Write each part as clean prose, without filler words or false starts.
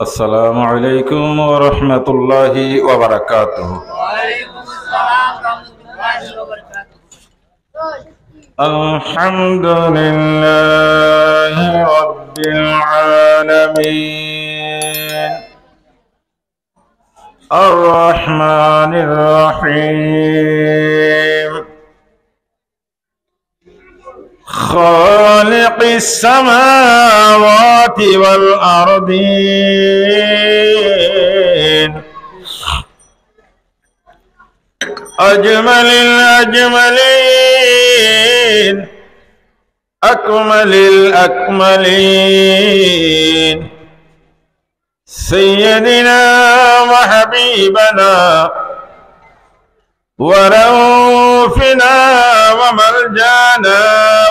السلام عليكم ورحمة الله وبركاته. وعليكم السلام ورحمة الله وبركاته. الحمد لله رب العالمين الرحمن الرحيم خالق السماوات والأرضين أجمل الأجملين أكمل الأكملين سيدنا وحبيبنا ورؤوفنا ومرجانا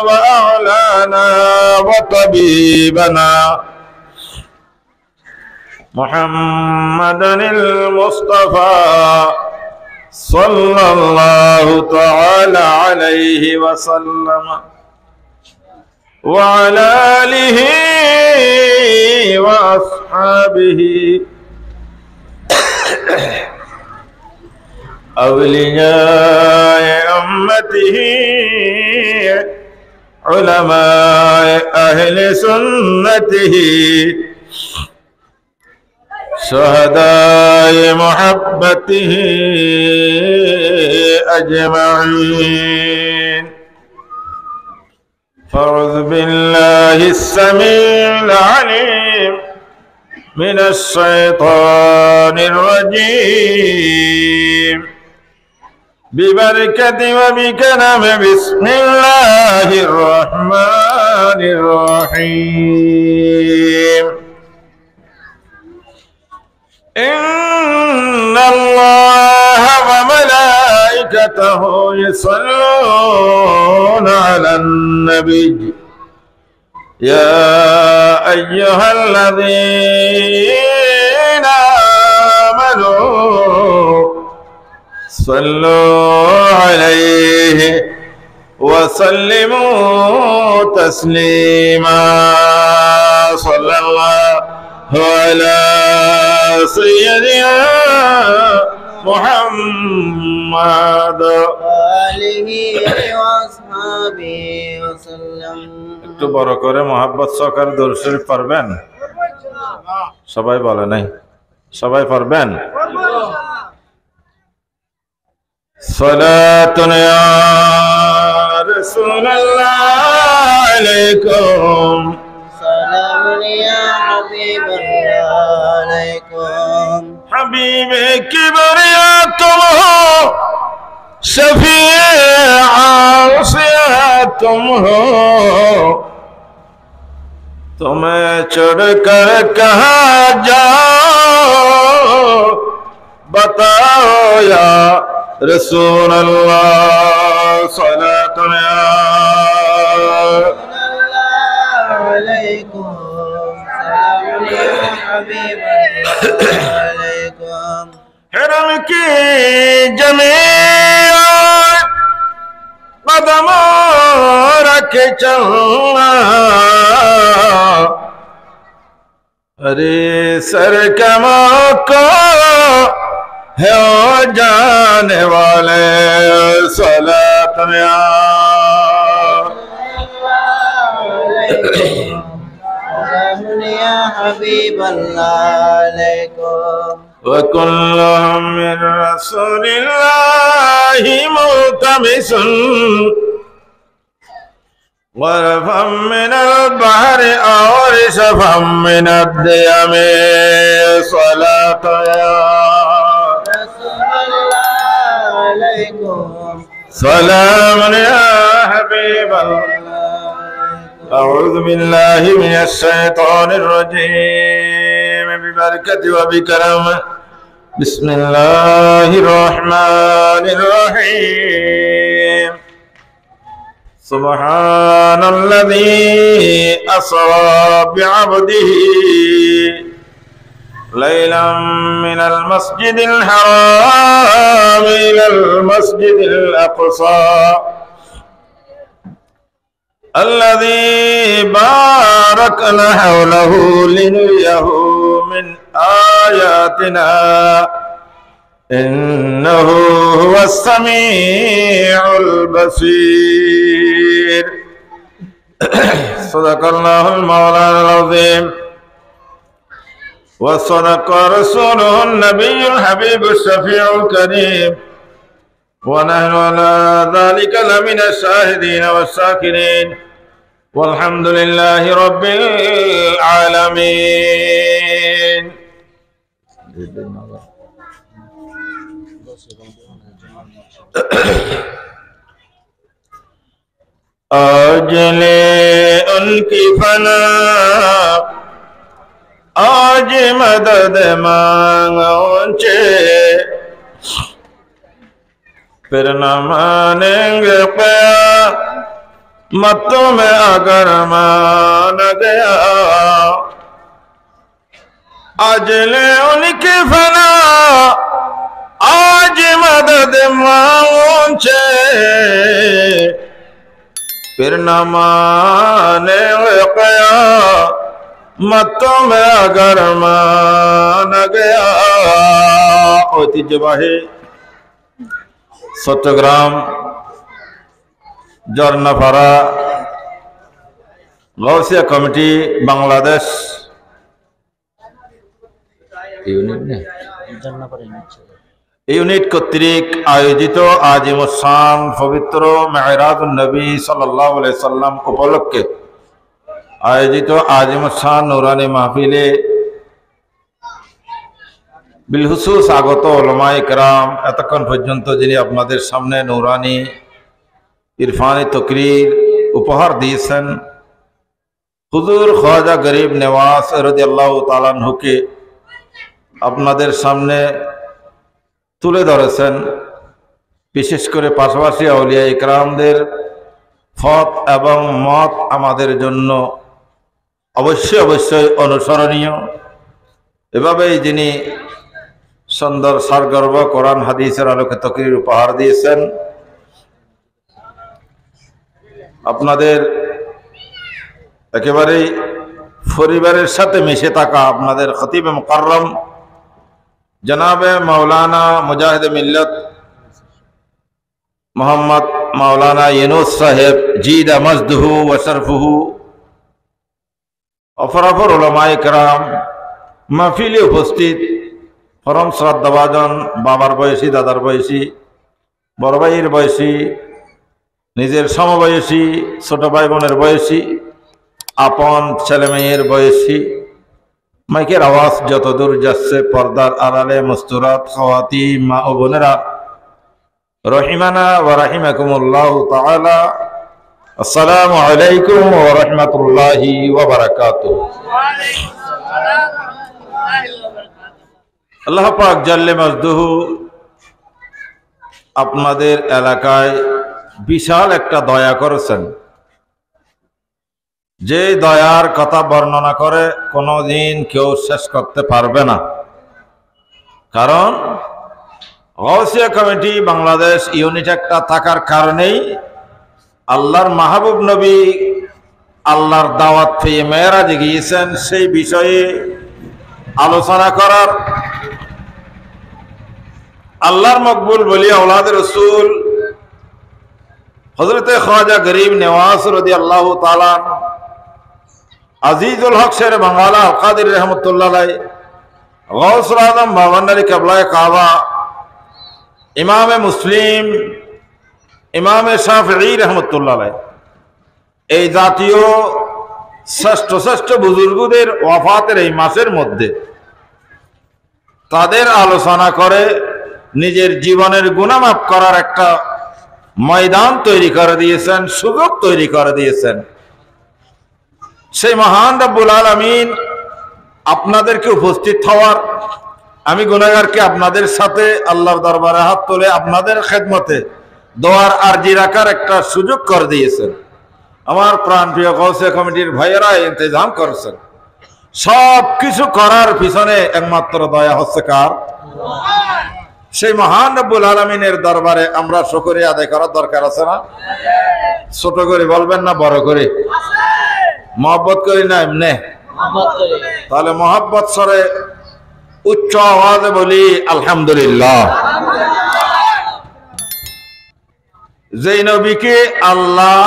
وأعلانا وطبيبنا محمدا المصطفى صلى الله تعالى عليه وسلم وعلى آله وأصحابه أولياء أمته علماء أهل سنته شهداء محبته أجمعين. فاعوذ بالله السميع العليم من الشيطان الرجيم ببركة وبكرم بسم الله الرحمن الرحيم. إن الله وملائكته يصلون على النبي يا أيها الذين آمنوا صلوا عليه وسلموا تسليما. صلى الله على سيدنا محمد وآله وأصحابه وسلم. একটু বড় করে মোহাব্বত সহকারে দরুদ শরীফ পড়বেন সবাই? বলে নাই সবাই পড়বেন? সালাতুন ইয়া রাসূলুল্লাহ আলাইকুম سلام يا حبيب الله عليكم. حبیبِ کبریا تم ہو شفیع عاصیہ تم ہو تمہیں چھوڑ کر کہاں جاؤ بتاؤ یا رسول اللہ صلاۃ عليكم سلام يا حبيب الله عليكم. حرم کی جمیع قدموں رکھ چلنا ارے سر کا موقع ہے او جانے والے صلاۃ سلام يا حبيب الله عليكم. وكلهم من رسول الله ملتمس غرفا من البحر أو رشفا من الديم صلاة يا رسول الله عليكم. سلام يا حبيب الله. أعوذ بالله من الشيطان الرجيم ببركة وبكرم بسم الله الرحمن الرحيم. سبحان الذي أسرى بعبده ليلا من المسجد الحرام إلى المسجد الأقصى الذي باركنا حوله لنريه من آياتنا إنه هو السميع البصير صدق الله المولانا العظيم وصدق رسوله النبي الحبيب الشفيع الكريم ونحن على ذلك لمن الشاهدين والشاكرين والحمد لله رب العالمين. आज ले उनकी फना आज मदद मांगो चे फिर न मानेंगे क़यामतों में अगर मान गया आज ले उनकी फना आज मदद मांगो चे फिर न मानेंगे क़यामतों में अगर मान गया। ঐতিহ্যবাহী চট্টগ্রাম ঝর্ণাপাড়া গাউসিয়া কমিটি বাংলাদেশ ইউনিট কর্তৃক আয়োজিত আজিমুসান পবিত্র মেরাজুন নবী সাল্লাল্লাহু আলাইহি সাল্লাম উপলক্ষে আয়োজিত আজিমুসান নুরানি মাহফিলে বিলহুসুস আগত উলামায়ে কেরাম এতক্ষণ পর্যন্ত যিনি আপনাদের সামনে নুরানি ইরফানি তকরীর উপহার দিয়েছেন হুজুর খ্বাজা গরিব নওয়াজ রাদিয়াল্লাহু তাআলা আনহুকে আপনাদের সামনে তুলে ধরেছেন। বিশেষ করে পাশাপাশি আউলিয়া ইকরামদের ফত এবং মত আমাদের জন্য অবশ্যই অবশ্যই অনুসরণীয়। এভাবেই যিনি সুন্দর সারগর্ভ কোরআন হাদিসের আলোকে তকরীর উপহার দিয়েছেন আপনাদের একেবারেই পরিবারের সাথে মিশে থাকা আপনাদের খতিব মুকাররম জনাবে মাওলানা মুজাহিদ মিল্লত মোহাম্মদ মাওলানা ইউনুস সাহেব জিদ মজদুহু ওয়া শরফুহু অপরাপর উলামায়ে কেরাম মাহফিলে উপস্থিত পরম শ্রদ্ধাভাজন বাবার বয়সী দাদার বয়সী বড় ভাইয়ের বয়সী নিজের সমবয়সী ছোট ভাই বোনের বয়সী আপন ছেলে মেয়ের বয়সী মাইকের আওয়াজ যতদূর যাচ্ছে পর্দার আড়ালে মুস্তুরাত খাওয়াতিন মা ও বোনেরা রহিমানা ওয়া রাহিমাকুমুল্লাহু তাআলা আসসালামু আলাইকুম ওয়া রাহমাতুল্লাহি ওয়া বারাকাতুহু। আল্লাহ পাক জাল্লে মজদুহু আপনাদের এলাকায় বিশাল একটা দয়া করেছেন, যে দয়ার কথা বর্ণনা করে কোনোদিন কেউ শেষ করতে পারবে না। কারণ গাউসিয়া কমিটি বাংলাদেশ ইউনিট একটা থাকার কারণেই আল্লাহর মাহবুব নবী আল্লাহর দাওয়াত পেয়ে মেরাজে গিয়েছেন, সেই বিষয়ে আলোচনা করার আল্লাহর মকবুল বলি আওলাদ রাসূল হযরত খ্বাজা গরিব নওয়াজ রাদিয়াল্লাহু তাআলা আজিজুল হক শের বাঙ্গালা আল কাদের রহমাতুল্লাহ আলাইহি গাউসুল আযম বাবান্নারি কিবলায়ে কাবা ইমামে মুসলিম ইমামে শাফিঈ রহমাতুল্লাহ আলাইহি এই জাতীয় শ্রেষ্ঠ শ্রেষ্ঠ বুজুর্গদের ওয়াফাতের এই মাসের মধ্যে তাদের আলোচনা করে নিজের জীবনের গুনাহ মাফ করার একটা ময়দান তৈরি করে দিয়েছেন, সুযোগ তৈরি করে দিয়েছেন। সেই মহান রব্বুল আলামিন আপনাদেরকে উপস্থিত হওয়ার, আমি গুনাহগারকে আপনাদের সাথে আল্লাহর দরবারে হাত তুলে আপনাদের খেদমতে দোয়ার আরজি রাখার একটা সুযোগ করে দিয়েছেন। আমার প্রাণপ্রিয় গাউসিয়া কমিটির ভাইয়েরা ইন্তজাম করেছেন। সব কিছু করার পিছনে একমাত্র দয়া হচ্ছে কার? সেই মহান রব্বুল আলামিনের দরবারে আমরা শুকরিয়া আদায় করার দরকার আছে না? ছোট করে বলবেন না বড় করে? মহব্বত করি না এমনে? তাহলে মহব্বত স্বরে উচ্চ আওয়াজে বলি আলহামদুলিল্লাহ। যেই নবীকে আল্লাহ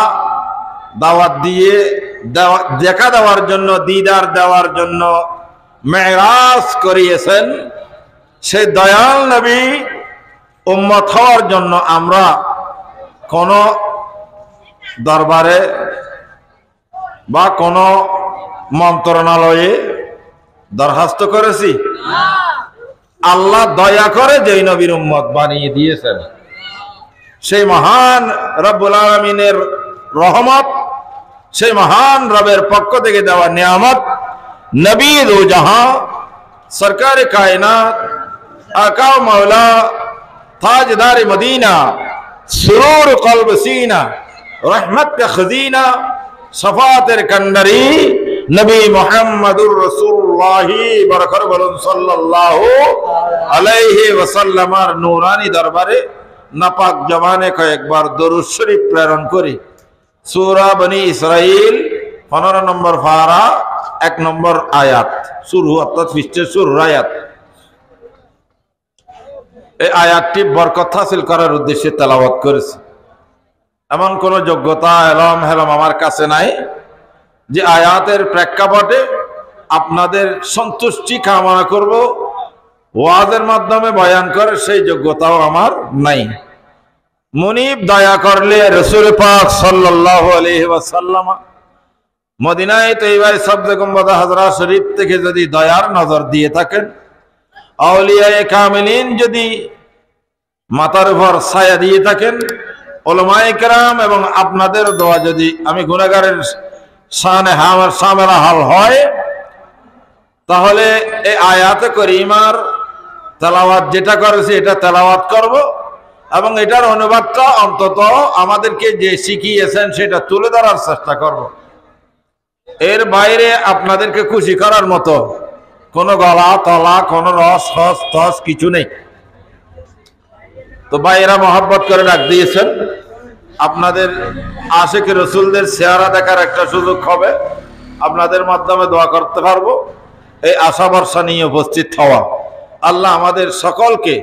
দাওয়াত দিয়ে দেখা দেওয়ার জন্য, দিদার দেওয়ার জন্য মেরাজ করিয়েছেন, সেই দয়াল নবী উম্মত হওয়ার জন্য আমরা কোন দরবারে বা কোন মন্ত্রণালয়ে দরখাস্ত করেছি? আল্লাহ দয়া করে যেই নবীর উম্মত বানিয়ে দিয়েছেন, সেই মহান রব্বুল আলামিনের রহমত, সেই মহান রবের পক্ষ থেকে দেওয়া নিয়ামত, নবী দো জাহাं সরকার কায়নাত আকা মাওলা তাজদার মদিনা সুরুর কলব সিনা রহমত কা খজিনা সফাতের কন্ডারি নবী মুহাম্মদুর রাসূলুল্লাহ বরকত বলুন সাল্লাল্লাহু আলাইহি ওয়াসাল্লামের নূরানি দরবারে নাপাক জবানে কয়েকবার দরুদ শরীফ প্রেরণ করি। সূরা বনি ইসরাইল 15 নম্বর পারা 1 নম্বর আয়াত শুরু, অর্থাৎ পৃষ্ঠের শুরুর আয়াত। এই আয়াতটি বরকত হাসিল করার উদ্দেশ্যে তেলাওয়াত করেছি। এমন কোন যোগ্যতা এলম হেলম আমার কাছে নাই যে আয়াতের প্রেক্ষাপটে আপনাদের সন্তুষ্টি কামনা করব, ওয়াজের মাধ্যমে বয়ান করে সেই যোগ্যতাও আমার নাই। মুনিব দয়া করলে রাসূল পাক সাল্লাল্লাহু আলাইহি ওয়াসাল্লাম মদিনায় তৈবায় সবজে গুম্বদ হাজরা শরীফ থেকে যদি দয়ার নজর দিয়ে থাকেন, আউলিয়ায়ে কামিলিন যদি মাথার উপর ছায়া দিয়ে থাকেন, উলামায়ে কেরাম এবং আপনাদের দোয়া যদি আমি গুনাহগারের শানে সামেলা হাল হয়, তাহলে এই আয়াতে করিমার তেলাওয়াত যেটা করেছে এটা তেলাওয়াত করব এবং এটার অনুবাদটা অন্তত আমাদেরকে যে শিখিয়েছেন সেটা তুলে ধরার চেষ্টা করব। এর বাইরে আপনাদেরকে খুশি করার মতো কোনো গলা তলা কোনো রস হস তস কিছু নেই। তো ভাইয়েরা মহব্বত করে ডাক দিয়েছেন, আপনাদের আশিক রসুলদের চেহারা দেখার একটা সুযোগ হবে, আপনাদের মাধ্যমে দোয়া করতে পারবো, এই আশা ভরসা নিয়ে উপস্থিত হওয়া। আল্লাহ আমাদের সকলকে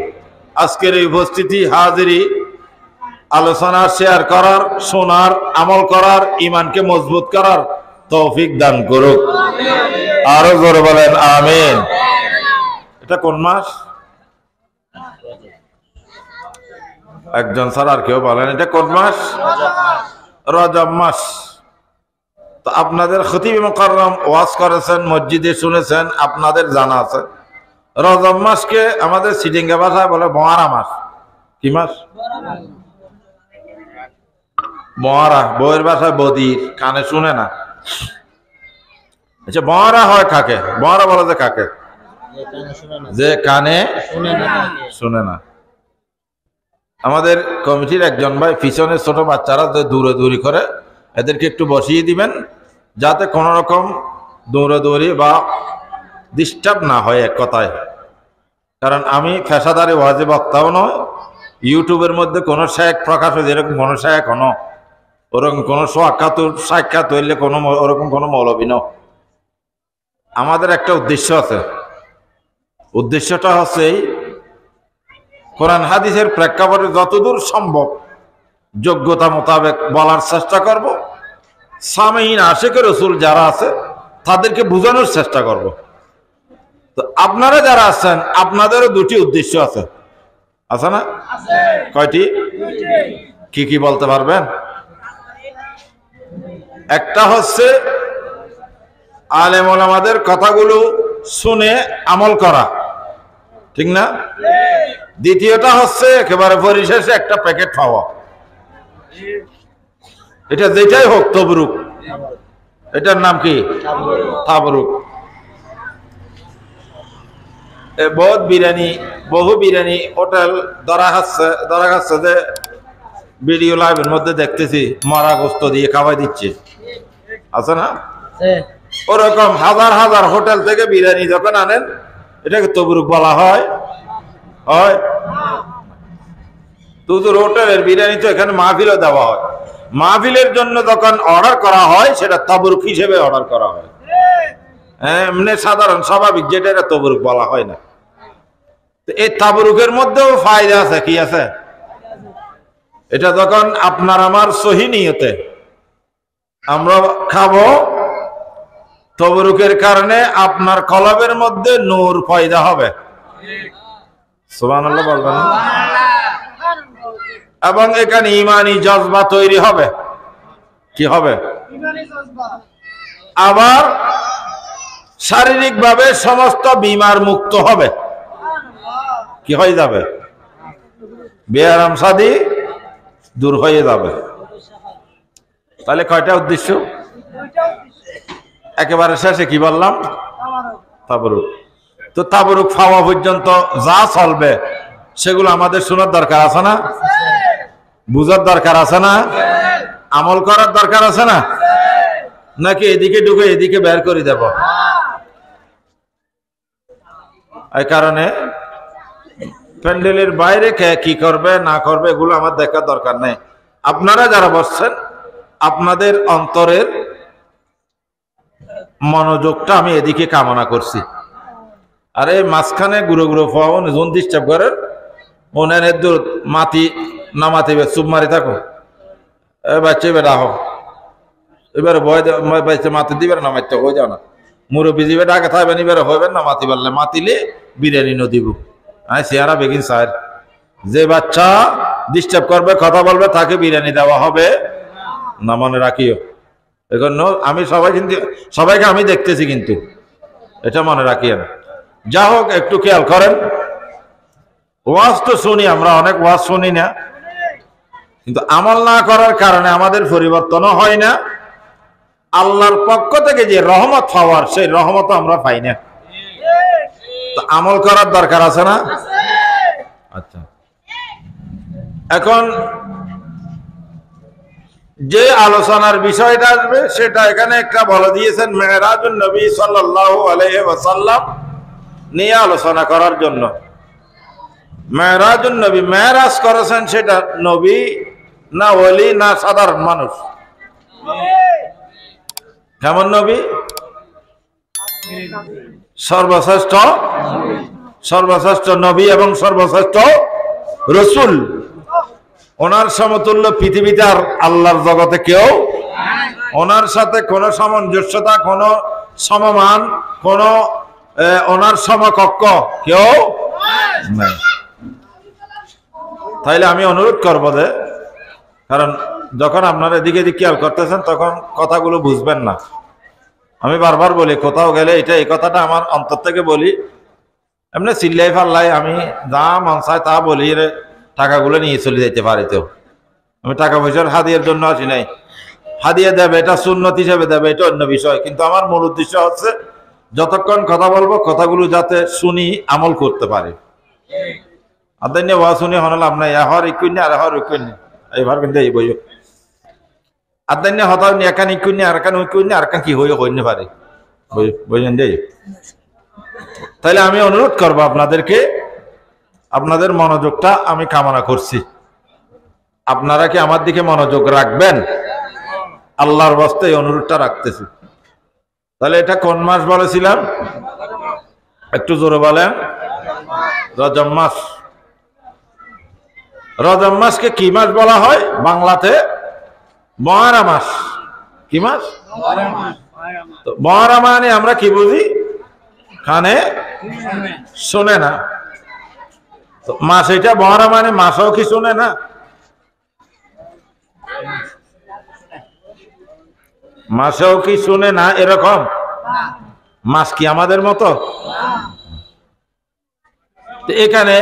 আজকের এই উপস্থিতি হাজিরি আলোচনা শেয়ার করার, শোনার, আমল করার, ইমানকে মজবুত করার তৌফিক দান করুক। আরো জোরে বলেন আমিন। এটা কোন মাস? একজন স্যার আর কেউ বলেন এটা কোন মাস? রজব মাস। তো আপনাদের খতিব মুকাররম ওয়াজ করেছেন, মসজিদে শুনেছেন, আপনাদের জানা আছে রজব মাসকে আমাদের সিটিঙ্গা ভাষায় বলে মহারা মাস। কি মাস? মহারা। বউয়ের ভাষায় বদির, কানে শুনে না। আচ্ছা, মহারা হয় কাকে? মহারা বলে যে কাকে? যে কানে শুনে না। আমাদের কমিটির একজন ভাই পিছনে ছোট বাচ্চারা দৌড়াদৌড়ি করে, এদেরকে একটু বসিয়ে দিবেন যাতে কোনো রকম দৌড়াদৌড়ি বা ডিস্টার্ব না হয়, এক কথায়। কারণ আমি পেশাদারি ওয়াজি বক্তাও নয়, ইউটিউবের মধ্যে কোনো শেখ প্রকাশ হয় যেরকম কোনো শেখ হন, ওরকম কোনো সাক্ষাৎ হইলে কোনো ওরকম কোনো মৌলবী ন। আমাদের একটা উদ্দেশ্য আছে, উদ্দেশ্যটা হচ্ছে কোরআন হাদিসের প্রেক্ষাপটে যতদূর সম্ভব যোগ্যতা মোতাবেক বলার চেষ্টা করব, সামিঈন আশিক রাসূল যারা আছে তাদেরকে বোঝানোর চেষ্টা করব। তো আপনারা যারা আছেন আপনাদেরও দুটি উদ্দেশ্য আছে, আছে না? কয়টি? কি কি বলতে পারবেন? একটা হচ্ছে আলেম ওলামাদের কথাগুলো শুনে আমল করা, ঠিক না? দ্বিতীয়টা হচ্ছে একেবারে পরিশেষে একটা প্যাকেট খাওয়া। এটা যেটাই হোক তবরুক, এটার নাম কি? তাবরুক। বহু বিরিয়ানি হোটেল ধরা খাচ্ছে যে ভিডিও লাইভের মধ্যে দেখতেছি মরা গোস্ত দিয়ে খাওয়াই দিচ্ছে, আছে না? ওরকম হাজার হাজার হোটেল থেকে বিরিয়ানি যখন আনেন এটাকে তবরুক বলা হয়? হয়? তোদের হোটেলের বিরিয়ানি তো এখানে মাহফিলও দেওয়া হয়, মাহফিলের জন্য যখন অর্ডার করা হয় সেটা তাবরুক হিসেবে অর্ডার করা হয়, এমনি সাধারণ স্বাভাবিক যেটা এটা তাবরুক বলা হয় না। তো এই তাবরুকের মধ্যেও ফায়দা আছে, কি আছে? এটা যখন আপনার আমার সহি নিয়তে আমরা খাবো, তাবরুকের কারণে আপনার কলবের মধ্যে নূর পয়দা হবে, সুবহানাল্লাহ বলবেন, এবং এখানে ঈমানি জজবা তৈরি হবে। কি হবে? আবার শারীরিকভাবে সমস্ত বিমার মুক্ত হবে। কি হয়ে যাবে? বেআরাম সাদি দূর হয়ে যাবে। তাহলে কয়টা উদ্দেশ্য? একেবারে শেষে কি বললাম? তাবরুক। তো তাবরুক পাওয়া পর্যন্ত যা চলবে সেগুলো আমাদের শোনার দরকার আছে না? বুঝার দরকার আছে না? আমল করার দরকার আছে না? নাকি এদিকে ঢুকে এদিকে বের করে দেব? এই কারণে প্যান্ডেলের বাইরে কে কি করবে না করবে এগুলো আমার দেখার দরকার নেই। আপনারা যারা বসছেন আপনাদের অন্তরের মনোযোগটা আমি এদিকে কামনা করছি। আরে মাঝখানে গুঁড়ো গুঁড়ো পাওয়া জোন ডিস্টার্ব করেন, ওনার দূর মাটি নামাতে চুপ মারি থাকো, বাচ্চা এবার আহ এবার ভয় বাচ্চা মাতি দিবে না, মারতে হয়ে যাও না, মুরব্বী দিবে ডাকে থাকবেন, এবার হইবেন না, মাতি পারলে মাতিলে বিরিয়ানি ন দিব। হ্যাঁ চেহারা বেগিন স্যার, যে বাচ্চা ডিস্টার্ব করবে কথা বলবে তাকে বিরিয়ানি দেওয়া হবে না, মনে রাখিও। এখন আমি সবাই কিন্তু সবাইকে আমি দেখতেছি, কিন্তু এটা মনে রাখিয়েন। যা হোক একটু খেয়াল করেন, ওয়াজ তো শুনি আমরা, অনেক ওয়াজ শুনি না, কিন্তু আমল না করার কারণে আমাদের পরিবর্তনও হয় না। আল্লাহর পক্ষ থেকে যে রহমত পাওয়ার সেই রহমত আমরা পাই না। তো আমল করার দরকার আছে না? আচ্ছা, এখন যে আলোচনার বিষয়টা আসবে সেটা এখানে একটা বলে দিয়েছেন, মেরাজুন নবী সাল্লাল্লাহু আলাইহি ওয়াসাল্লাম নিয়ে আলোচনা করার জন্য। মেরাজুন নবী, মেরাজ করেছেন সেটা নবী না ওলি না সাধারণ মানুষ? কেমন নবী? সর্বশ্রেষ্ঠ, সর্বশ্রেষ্ঠ নবী এবং সর্বশ্রেষ্ঠ রসুল। ওনার সমতুল্য পৃথিবীতে আর আল্লাহর জগতে কেউ, ওনার সাথে কোনো সামঞ্জস্যতা, কোনো সমমান, কোনো ওনার সমকক্ষ কেউ নাই। তাইলে আমি অনুরোধ করবো যে, কারণ যখন আপনারা এদিকে এদিকে খেয়াল করতেছেন তখন কথাগুলো বুঝবেন না। আমি বারবার বলি, কোথাও গেলে এটা এই কথাটা আমার অন্তর থেকে বলি, এমনি চিল্লাই ফাল্লাই আমি যা মন চায় তা বলি, টাকাগুলো নিয়ে চলে যেতে পারি। তো আমি টাকা পয়সার হাদিয়ার জন্য আসি নাই, হাদিয়া দেবে এটা সুন্নত হিসেবে দেবে এটা অন্য বিষয়, কিন্তু আমার মূল উদ্দেশ্য হচ্ছে যতক্ষণ কথা বলবো কথাগুলো যাতে শুনি আমল করতে পারি। আদান্য ওয়া শুনি হনাল আপনার এহর ইকুইনি আর এহর ইকুইনি এইবার কিন্তু এই বই আদান্য হতাও নি একান ইকুইনি আর একান ইকুইনি আর একান কি হয়ে হইতে পারে বুঝলেন যে। তাহলে আমি অনুরোধ করবো আপনাদেরকে, আপনাদের মনোযোগটা আমি কামনা করছি। আপনারা কি আমার দিকে মনোযোগ রাখবেন? আল্লাহর বাস্তে এই অনুরোধটা রাখতেছি। তাহলে এটা কোন মাস বলেছিলাম? একটু জোরে বলেন। রজব মাস। রজব মাসকে কি মাস বলা হয় বাংলাতে? মহারা মাস। কি মাস? মহারা মানে আমরা কি বুঝি? কানে শোনে না। মাস এটা মহারা মানে মাসও কি শোনে না? মাসেও কি শুনে না এরকম? মাস কি আমাদের মতো? এখানে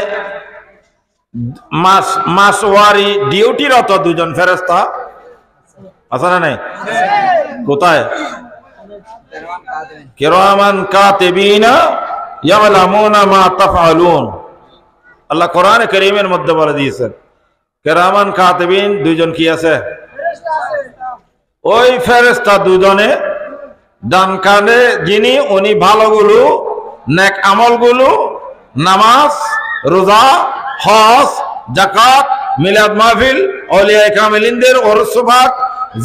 মাস মাস ওয়ারি ডিউটিরত দুজন ফেরেশতা আছে না নাই? কোথায়? কিরামান কাতিবিনা ইয়ালামুনা মা তাফআলুন। আল্লাহ কোরআনে কারীমের মধ্যে বলে দিয়েছেন কিরামান কাতিবিন দুইজন কি আছে? ওই ফেরেশতা দুজনে ডান কাঁধে যিনি, উনি ভালোগুলো নেক আমলগুলো নামাজ, রোজা, হজ, যাকাত, মিলাদ মাহফিল, আউলিয়া কামিলিনদের ওরস সোহাগ,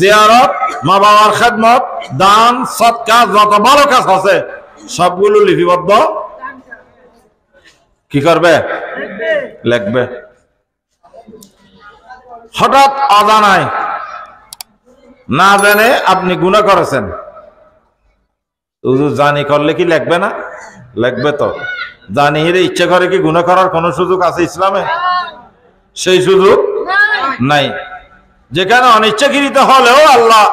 জিয়ারত, মা বাবার খেদমত, দান, সদকা, যত ভালো কাজ আছে সবগুলো লিপিবদ্ধ কি করবে? লিখবে। হঠাৎ অজানায় না জেনে আপনি গুনাহ করেছেন, জানি করলে কি লিখবে না? লিখবে তো। জানি হিরে ইচ্ছা করে কি গুনাহ করার কোন সুযোগ আছে ইসলামে? সেই সুযোগ নাই। যেখানে অনিচ্ছাকৃত হলেও আল্লাহ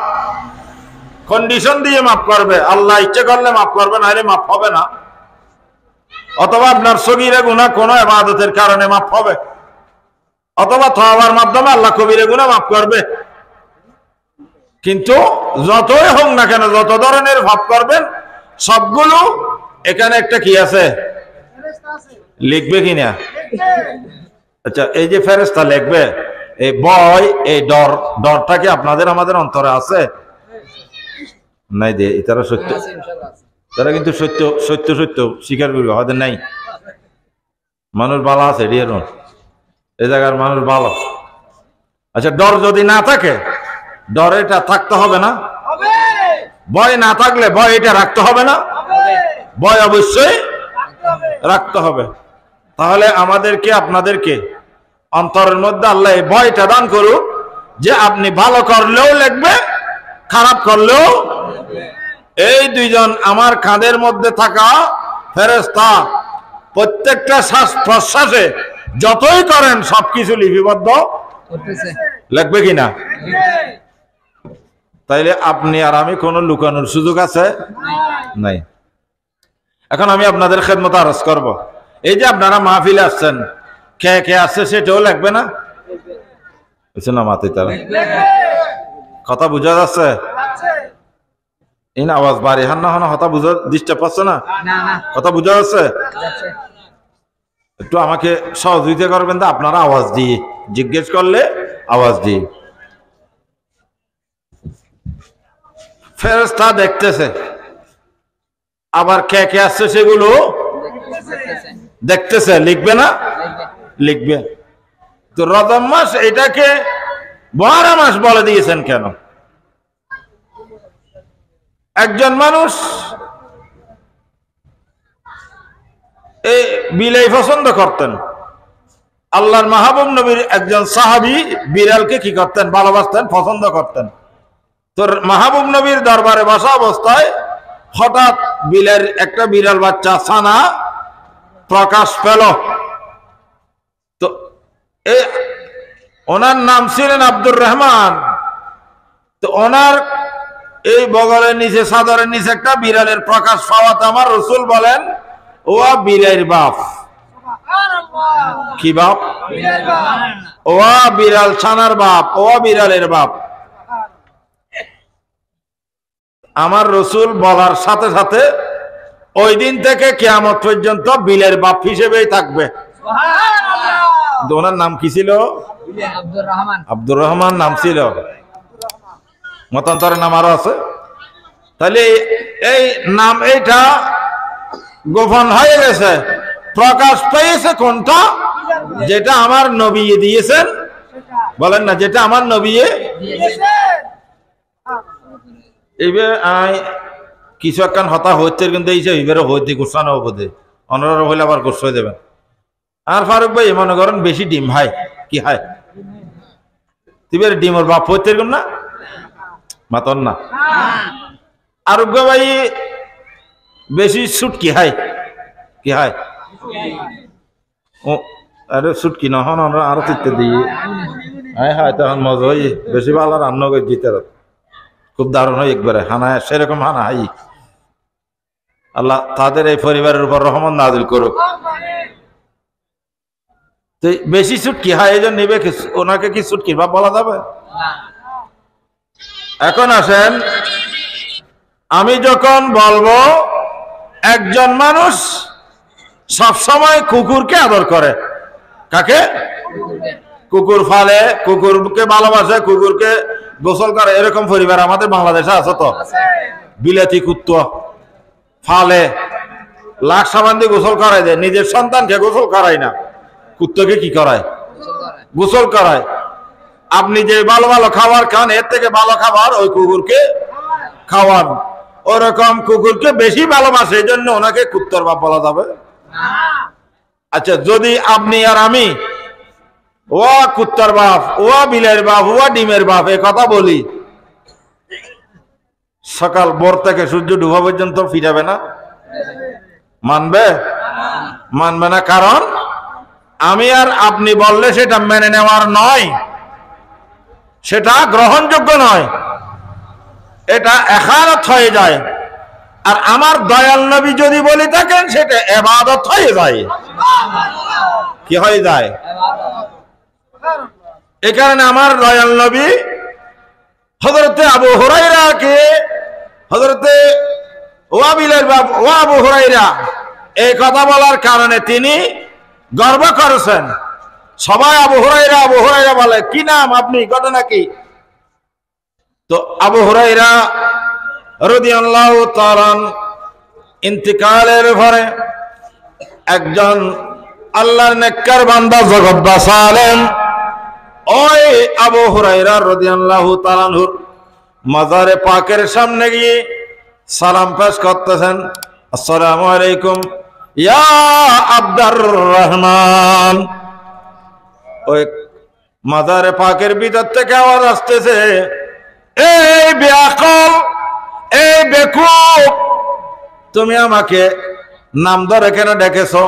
কন্ডিশন দিয়ে মাফ করবে। আল্লাহ ইচ্ছা করলে মাফ করবে, না হলে মাফ হবে না। অথবা আপনার সগীরা গুনাহ কোন ইবাদতের কারণে মাফ হবে, অথবা তওবার মাধ্যমে আল্লাহ কবিরা গুনাহ মাফ করবে। কিন্তু যতই হোক না কেন, যত ধরনের ভাব করবেন সবগুলো এখানে একটা কি আছে? লিখবে কিনা? আচ্ছা, এই যে ফেরেশতা লিখবে, এই ভয়, এই ডরটা কি আপনাদের আমাদের অন্তরে আছে? নাই। দিয়ে তারা সত্য, তারা কিন্তু সত্য সত্য সত্য স্বীকার করবে, হয়তো নাই। মানুষ ভালো আছে, এই জায়গার মানুষ ভালো। আচ্ছা, ডর যদি না থাকে, ডর এটা থাকতে হবে না? ভয় না থাকলে ভয় এটা রাখতে হবে না? ভয় অবশ্যই রাখতে হবে। তাহলে আমাদেরকে, আপনাদেরকে অন্তরের মধ্যে আল্লাহ এই ভয়টা দান করুক যে আপনি ভালো করলেও লিখবে, খারাপ করলেও। এই দুইজন আমার কাঁধের মধ্যে থাকা ফেরেশতা প্রত্যেকটা শ্বাস প্রশ্বাসে যতই করেন সবকিছু লিপিবদ্ধ লিখবে কিনা? তাইলে আপনি আর আমি কোনো লুকানোর সুযোগ আছে? নাই। এখন আমি আপনাদের খেদমত আরজ করব। এই যে আপনারা মাহফিলে আসছেন, কে কে আসছে সেটাও লাগবে না? না মাতে তারা কথা বুঝা যাচ্ছে? এই না আওয়াজ বাড়ি হান না হন, কথা বুঝা ডিস্টার্ব পাচ্ছে না? কথা বুঝা যাচ্ছে? একটু আমাকে সহযোগিতা করবেন তো, আপনারা আওয়াজ দিয়ে জিজ্ঞেস করলে আওয়াজ দিয়ে। ফেরেশতা দেখতেছে, আবার কে কে আসছে সেগুলো দেখতেছে। লিখবে না? লিখবে। তো রজব মাস এটাকে 12 মাস বলে দিয়েছেন কেন? একজন মানুষ এই বিলাই পছন্দ করতেন। আল্লাহর মাহবুব নবীর একজন সাহাবী বিড়ালকে কি করতেন? ভালোবাসতেন, পছন্দ করতেন। তোর মাহবুব নবীর দরবারে বসা অবস্থায় হঠাৎ একটা বিড়াল বাচ্চা ছানা প্রকাশ পেল। তো ওনার নাম ছিলেন আব্দুর রহমান। তো ওনার এই বগলের নিচে, চাদরের নিচে একটা বিড়ালের প্রকাশ পাওয়াতে আমার রসুল বলেন, ও বিড়ালের বাপ। কি বাপ? ও বিড়াল ছানার বাপ, ও বিড়ালের বাপ। আমার রসুল বলার সাথে সাথে ওই দিন থেকে কিয়ামত পর্যন্ত বিলের বাপ হিসেবেই থাকবে। ওনার নাম কি ছিল? আব্দুর রহমান নাম ছিল। মতান্তরের নাম আরো আছে। তাহলে এই নাম এইটা গোপন হয়ে গেছে, প্রকাশ পেয়েছে কোনটা? যেটা আমার নবী দিয়েছেন। বলেন না, যেটা আমার নবী দিয়েছেন। এইবার কিছু একখান হতা হচ্ছে, কিন্তু এই যে এইবারও হইতে গোসানো বোধে অনারা হইলে আবার গোস হয়ে দেবেন। আর ফারুক ভাই মনে করেন বেশি ডিম হাই কি হাই, তুই ডিমের বাপ হইতে এরকম না মাতন না। আরোগ্য ভাই বেশি সুট কি হাই কি হাই? ও আরে সুট কি নহন আরো চিত্তে দিয়ে হ্যাঁ হ্যাঁ, তখন মজা হই বেশি ভালো রান্না করে দিতে খুব দারুণ হয় একবারে হানায়, সেরকম হানা হাই। আল্লাহ তাদের এই পরিবারের উপর রহমত নাজিল করুক। তো বেশি ছুটকি হয় এই জন্য নিবে, ওনাকে কি ছুটকি ভাব বলা যাবে? এখন আসেন, আমি যখন বলবো একজন মানুষ সবসময় কুকুরকে আদর করে, কাকে? কুকুর ফালে, কুকুরকে ভালোবাসে, কুকুরকে গোসল করে, এরকম পরিবার আমাদের বাংলাদেশে আছে তো। বিলাতি কুত্তা ফালে, লাখ সাবান দিয়ে গোসল করাই দেয়, নিজের সন্তানকে গোসল করায় না, কুত্তাকে কি করায়? গোসল করায়। আপনি যে ভালো ভালো খাবার খান, এর থেকে ভালো খাবার ওই কুকুরকে খাওয়ান। ওরকম কুকুরকে বেশি ভালোবাসে, এই জন্য ওনাকে কুত্তার বাপ বলা যাবে। আচ্ছা, যদি আপনি আর আমি ও কুত্তার বাপ, ও বিলের বাপ, ও ডিমের বাপ এ কথা বলি, সকাল ভোর থেকে সূর্য ডুবা পর্যন্ত ফিরাবে না? মানবে? মানবে না। কারণ আমি আর আপনি বললে সেটা মেনে নেওয়ার নয়, সেটা গ্রহণযোগ্য নয়, এটা এখানত হয়ে যায়। আর আমার দয়াল নবী যদি বলি থাকেন, সেটা ইবাদত হয়ে যায়। কি হয়ে যায়? এই কারণে আমার দয়াল নবী হযরতে আবু হুরায়রাকে, হযরতে ওয়াবিলের বাপ ও আবু হুরায়রা এই কথা বলার কারণে তিনি গর্ব করেছেন। সবাই আবু হুরায়রা বলে, কি নাম আপনি, ঘটনা কি? তো আবু হুরায়রা রাদিয়াল্লাহু তাআলা ইন্তিকালের পরে একজন আল্লাহর নেককার বান্দা জগৎ বাঁচালেন। ওই আবু হুরায়রা রাদিয়াল্লাহু তাআলা মাজারে পাকের সামনে গিয়ে সালাম পেশ করতেছেন, আসসালামু আলাইকুম ইয়া আব্দুর রহমান। ওই মাজারে পাকের ভিতর থেকে আওয়াজ আসতেছে, এই বেআকল, এই বেকুব, তুমি আমাকে নাম ধরে কেন ডেকেছো?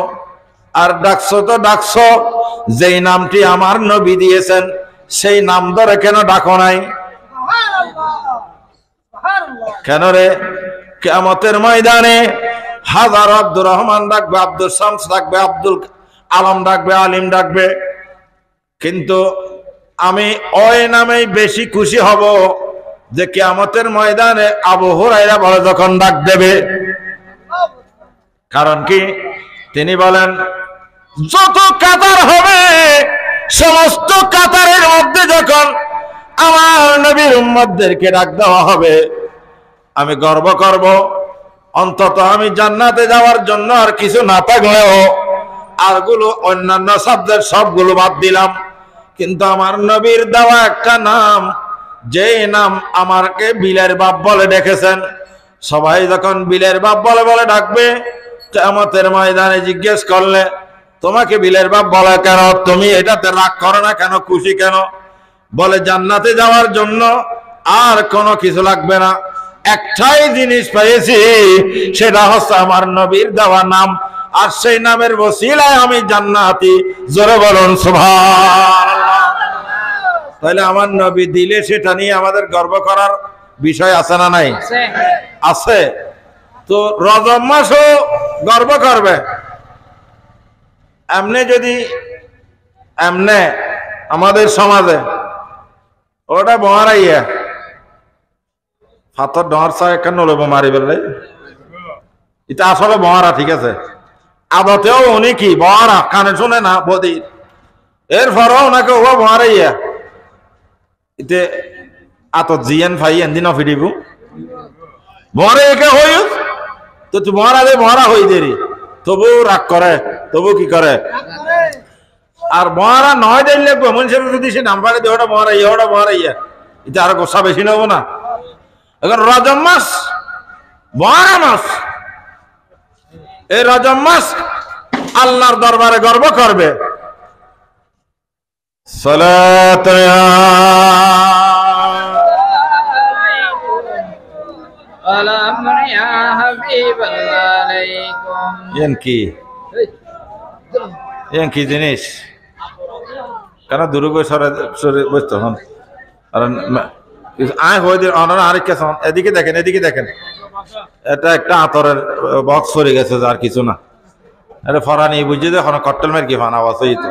আর ডাকছো তো ডাকছো যেই নামটি আমার নবী দিয়েছেন, সেই নাম ধরে কেন ডাকো নাই? কেন রে? কিয়ামতের ময়দানে হাজার আব্দুর রহমান ডাকবে, আব্দুল শামস ডাকবে, আব্দুল আলম ডাকবে, আলিম ডাকবে, কিন্তু আমি ওই নামেই বেশি খুশি হব যে কিয়ামতের ময়দানে আবু হুরায়রা বলে যখন ডাক দেবে। কারণ কি? তিনি বলেন, যত কাতার হবে সমস্ত কাতারের মধ্যে যখন আমার নবীর উম্মতদেরকে ডাক দেওয়া হবে, আমি গর্ব করব। অন্তত আমি জান্নাতে যাওয়ার জন্য আর কিছু না থাকলেও আরগুলো অন্যান্য শব্দের সবগুলো বাদ দিলাম, কিন্তু আমার নবীর দেওয়া একটা নাম, যেই নাম আমাকে বিলের বাপ বলে ডেকেছেন, সবাই যখন বিলের বাপ বলে বলে ডাকবে, কিয়ামতের ময়দানে জিজ্ঞেস করলে তোমাকে বিলের বাপ বলে কেন? তুমি এটাতে রাগ করো না কেন? খুশি কেন? বলে জান্নাতে যাওয়ার জন্য আর কোনো কিছু লাগবে না, একটাই জিনিস পেয়েছি, সেটা হচ্ছে আমার নবীর দেওয়া নাম, আর সেই নামের ওসিলায় আমি জান্নাতি। জোরে বলুন সুবহানাল্লাহ। তাহলে আমার নবী দিলে সেটা নিয়ে আমাদের গর্ব করার বিষয় আছে না নাই? আছে। তো রজব মাসও গর্ব করবে। এমনি যদি এমনে আমাদের সমাজে ওটা বহারাইয়া হাতর ডর চায় কেন লব মারি বেলে, এটা আসলে বহারা, ঠিক আছে, আদতেও উনি কি বহারা, কানে শুনে না বদির, এরপরও ওনাকে ও বহারাইয়া ইতে আতত জিয়ান ফাই এনদিন ফিরিব বহারা একে হই, তো তুই বহারা দে, বহারা হই দেরি, তবু রাগ করে, তবু কি করে। আর মহারা নয় দিন লাগবে মানুষের যদি সে নাম পারে ওটা মহারাইয়া, ওটা মহারাইয়া, এটা আরো গোসা বেশি নেব না? এখন রজব মাস মহারা মাস, এই রজব মাস আল্লাহর দরবারে গর্ব করবে। সালাত কি জিনিস কেন দুর্গ সরে সরে বসতে হন? এদিকে দেখেন, এদিকে দেখেন, এটা একটা আতরের বক্স সরে গেছে, আর কিছু না, এটা ফরানি বুঝে যে এখন কট্টল মের কি ফান আওয়াজ হইতো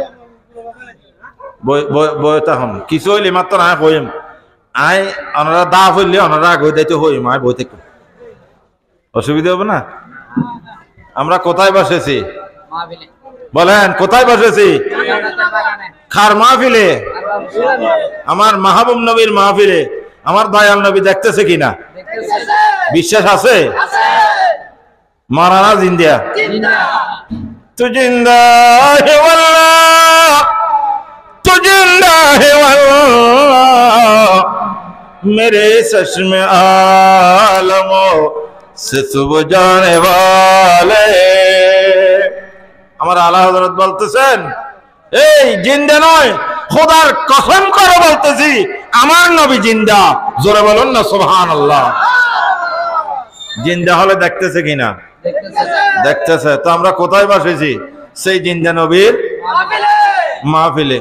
বইটা হন কিছু হইলে মাত্র আয় হইম, আয় ওনারা দা হইলে ওনারা আগে দায়িত্ব হইম, আয় বই থেকে অসুবিধা হবে না? আমরা কোথায় বসেছি বলেন? কোথায় বসেছি? খার মাহফিলে, আমার মাহবুব নবীর মাহফিলে। আমার দয়াল নবী দেখতেছে কিনা বিশ্বাস আছে? মারানা জিন্দিয়া তু জিন্দা হে আল্লাহ, তু জিন্দা मेरे चश्मे आलमों से सुबह जाने वाले আমার আলা হযরত বলতেছেন এই জিন্দা নয় খোদার কসম করে বলতেছি আমার নবী জিন্দা জোরে বলুন না সুবহানাল্লাহ জিন্দা হলে দেখতেছে কিনা দেখতেছে তো আমরা কোথায় বসেছি সেই জিন্দা নবীর মাহফিলে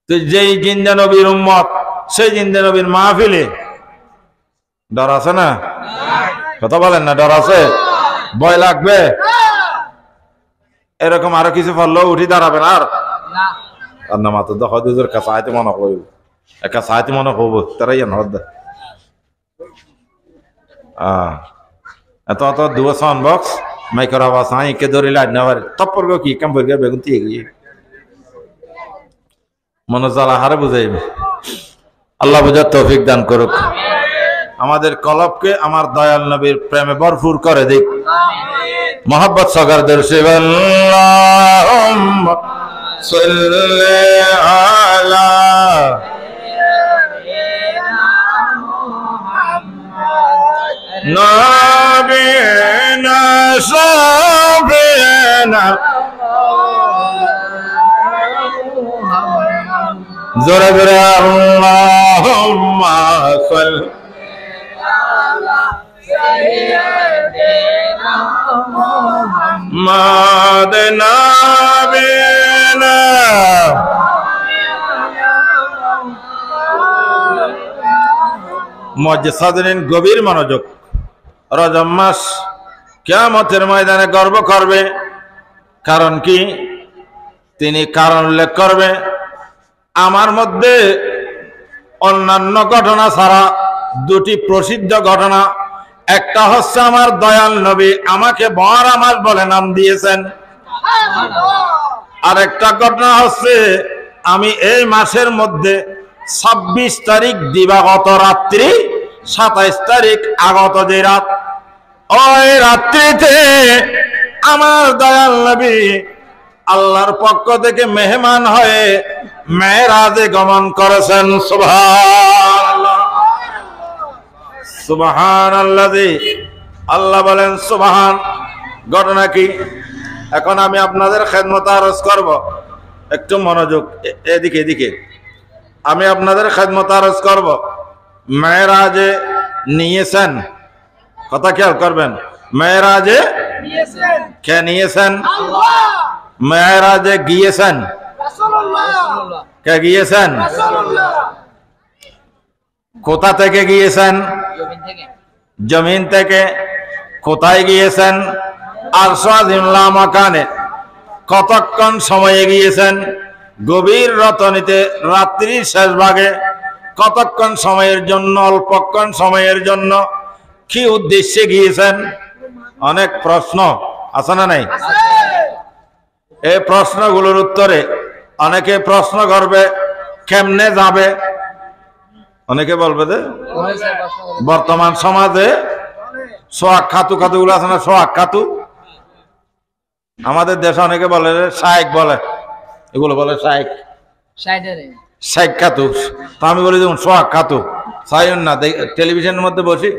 তো যেই জিন্দা নবীর উম্মত সেই জিন্দা নবীর মাহফিলে ডর আছে না কথা বলেন না ডর আছে ভয় লাগবে এরকম আরো কিছু পড়লো উঠি দাঁড়াবেন আর না মাত্র দশ দুজোর কাছে আইতে মনে করব একা সাইতে মনে করব তারাই হদ এত অত দুয়া সাউন্ড বক্স মাইক্রো আওয়াজ আই কে ধরে লাইন না তপর গো কি কাম করে বেগুন দিয়ে গিয়ে মনে জ্বালা হারে বুঝাইবে আল্লাহ বুঝার তৌফিক দান করুক আমাদের কলবকে আমার দয়াল নবীর প্রেমে ভরপুর করে দিক मोहब्बत सगर दर्शे अल्लाहुम्मा सल्ली अला नबीना शफीना जोरे जोरे अल्लाहुम्मा सल्ली মাদনা বিনা মুআজ্জিসাদিন গভীর মনোযোগ রজব মাস কিয়ামতের ময়দানে গর্ব করবে কারণ কি তিনি কারণ উল্লেখ করবে আমার মধ্যে অন্যান্য ঘটনা ছাড়া দুটি প্রসিদ্ধ ঘটনা একটা হচ্ছে আমার দয়াল নবী আমাকে বড় মাস বলে নাম দিয়েছেন আর একটা ঘটনা হচ্ছে আমি এই মাসের মধ্যে 26 তারিখ দিবাগত রাত্রি 27 তারিখ আগত যে রাত ওই রাত্রিতে আমার দয়াল নবী আল্লাহর পক্ষ থেকে মেহমান হয়ে মেরাজে গমন করেছেন সুবহানাল্লাহ সুবহানাল্লাযী আল্লাহ বলেন সুবহান ঘটনা কি এখন আমি আপনাদের খেদমতে আরজ করব একটু মনোযোগ এদিকে এদিকে আমি আপনাদের খেদমতে আরজ করব মেরাজে নিয়েছেন কথা খেয়াল করবেন মেরাজে নিয়েছেন কে নিয়েছেন আল্লাহ মেরাজে গিয়েছেন রাসূলুল্লাহ কে গিয়েছেন রাসূলুল্লাহ কোথা থেকে গিয়েছেন জমিন থেকে কোথায় গিয়েছেন আরশ আজিমুল্লাহ মাকানে কতক্ষণ সময়ে গিয়েছেন গভীর রতনীতে রাত্রির শেষ ভাগে কতক্ষণ সময়ের জন্য অল্পক্ষণ সময়ের জন্য কি উদ্দেশ্যে গিয়েছেন অনেক প্রশ্ন আছে না নাই এই প্রশ্নগুলোর উত্তরে অনেকে প্রশ্ন করবে কেমনে যাবে অনেকে বলবে যে বর্তমান সমাজে সোহাগ খাতু খাতুগুলো আছে না সোহাগ খাতু আমাদের দেশে অনেকে বলে শায়েক বলে এগুলো বলে শায়েক শায়েক খাতু তা আমি বলি যেমন সোহাগ খাতু সাইন না টেলিভিশনের মধ্যে বসি